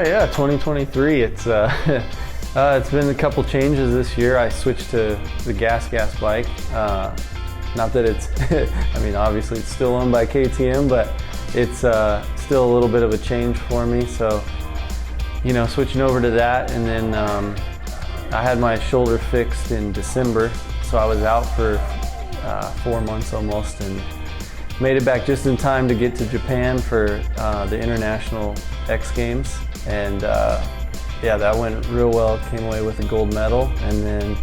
Yeah, 2023. It's it's been a couple changes this year. I switched to the gas bike. Not that it's, I mean, obviously it's still owned by KTM, but it's still a little bit of a change for me. So, you know, switching over to that, and then I had my shoulder fixed in December, so I was out for 4 months almost, and made it back just in time to get to Japan for the International X Games, and yeah, that went real well. Came away with a gold medal, and then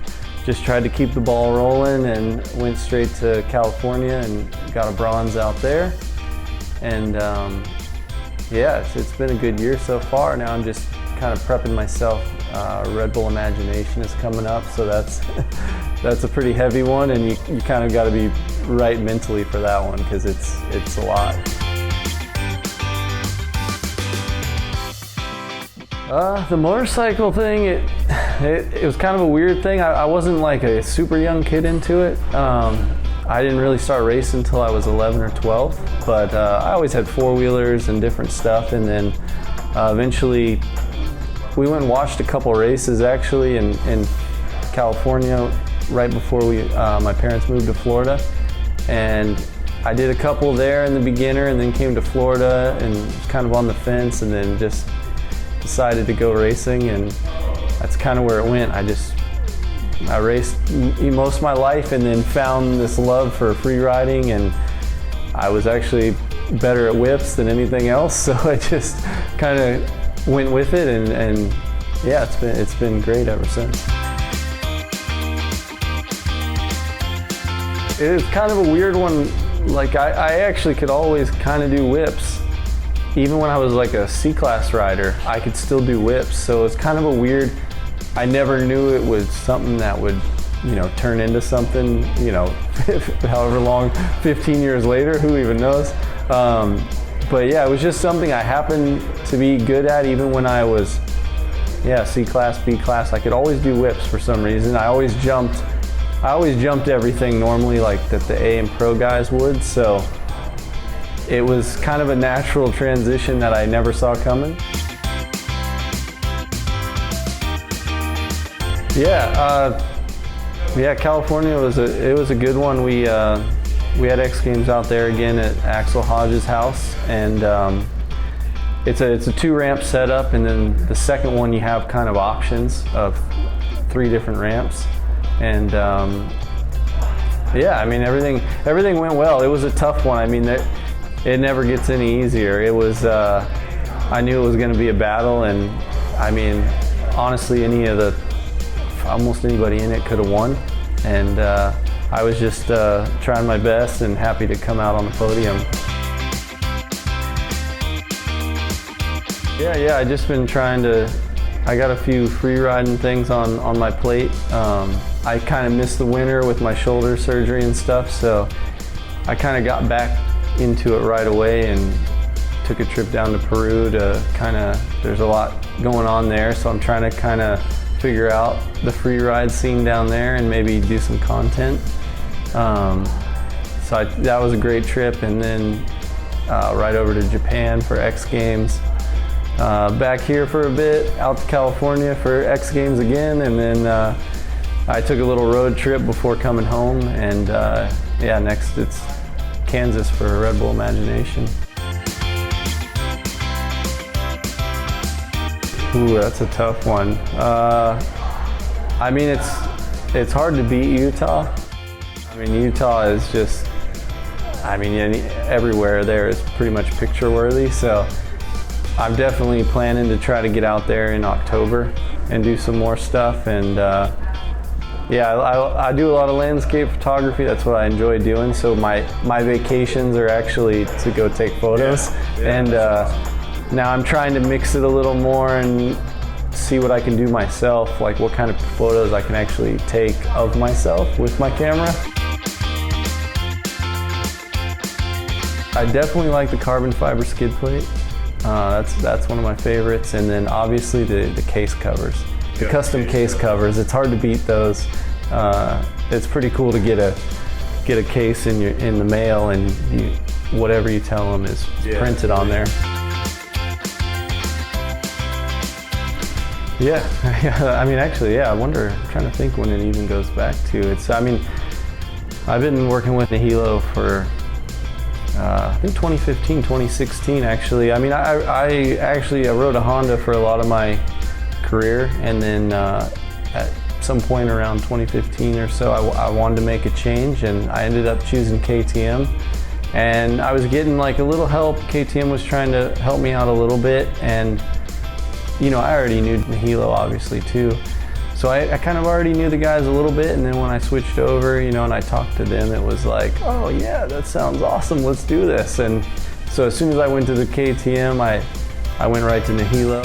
just tried to keep the ball rolling and went straight to California and got a bronze out there. And yeah, it's been a good year so far. Now I'm just kind of prepping myself. Red Bull Imagination is coming up, so that's a pretty heavy one, and you kind of got to be right mentally for that one because it's a lot. The motorcycle thing, it was kind of a weird thing. I wasn't like a super young kid into it. I didn't really start racing until I was 11 or 12, but I always had four-wheelers and different stuff, and then eventually we went and watched a couple races actually in California right before my parents moved to Florida, and I did a couple there in the beginner, and then came to Florida and was kind of on the fence, and then just decided to go racing, and that's kind of where it went. I raced most of my life, and then found this love for free riding, and I was actually better at whips than anything else, so I just kind of went with it, and yeah, it's been great ever since. It's kind of a weird one. Like I actually could always kind of do whips. Even when I was like a C-class rider, I could still do whips. So it's kind of a weird, I never knew it was something that would, you know, turn into something, you know, however long, 15 years later, who even knows? But yeah, it was just something I happened to be good at even when I was, yeah, C-class, B-class. I could always do whips for some reason. I always jumped everything normally like that the A and pro guys would. So it was kind of a natural transition that I never saw coming. Yeah, California was a good one. We had X Games out there again at Axel Hodge's house, and it's a 2-ramp setup, and then the second one you have kind of options of 3 different ramps, and yeah, I mean everything went well. It was a tough one. I mean it never gets any easier. It was, I knew it was going to be a battle, and I mean, honestly, almost anybody in it could have won, and I was just trying my best and happy to come out on the podium. Yeah, I just been trying to, I got a few free riding things on my plate. I kind of missed the winter with my shoulder surgery and stuff, so I kind of got back into it right away and took a trip down to Peru to there's a lot going on there, so I'm trying to kind of figure out the free ride scene down there and maybe do some content. So that was a great trip, and then right over to Japan for X Games. Back here for a bit, out to California for X Games again, and then I took a little road trip before coming home, and yeah, next it's Kansas for Red Bull Imagination. Ooh, that's a tough one. I mean, it's hard to beat Utah. I mean, Utah is just, I mean, everywhere there is pretty much picture worthy, so I'm definitely planning to try to get out there in October and do some more stuff, and yeah, I do a lot of landscape photography. That's what I enjoy doing. So my vacations are actually to go take photos. Yeah, and now I'm trying to mix it a little more and see what I can do myself, like what kind of photos I can actually take of myself with my camera. I definitely like the carbon fiber skid plate. That's one of my favorites. And then obviously the case covers. The custom case covers, it's hard to beat those. It's pretty cool to get a case in the mail, and whatever you tell them is printed on there. Yeah, I mean, actually, yeah, I wonder, I'm trying to think when it even goes back to. I mean, I've been working with Nihilo for, I think 2015, 2016, actually. I mean, I rode a Honda for a lot of my career, and then at some point around 2015 or so, I wanted to make a change, and I ended up choosing KTM. And I was getting like a little help. KTM was trying to help me out a little bit, and you know, I already knew Nihilo obviously too. So I kind of already knew the guys a little bit, and then when I switched over, you know, and I talked to them, it was like, oh yeah, that sounds awesome, let's do this. And so as soon as I went to the KTM, I went right to Nihilo.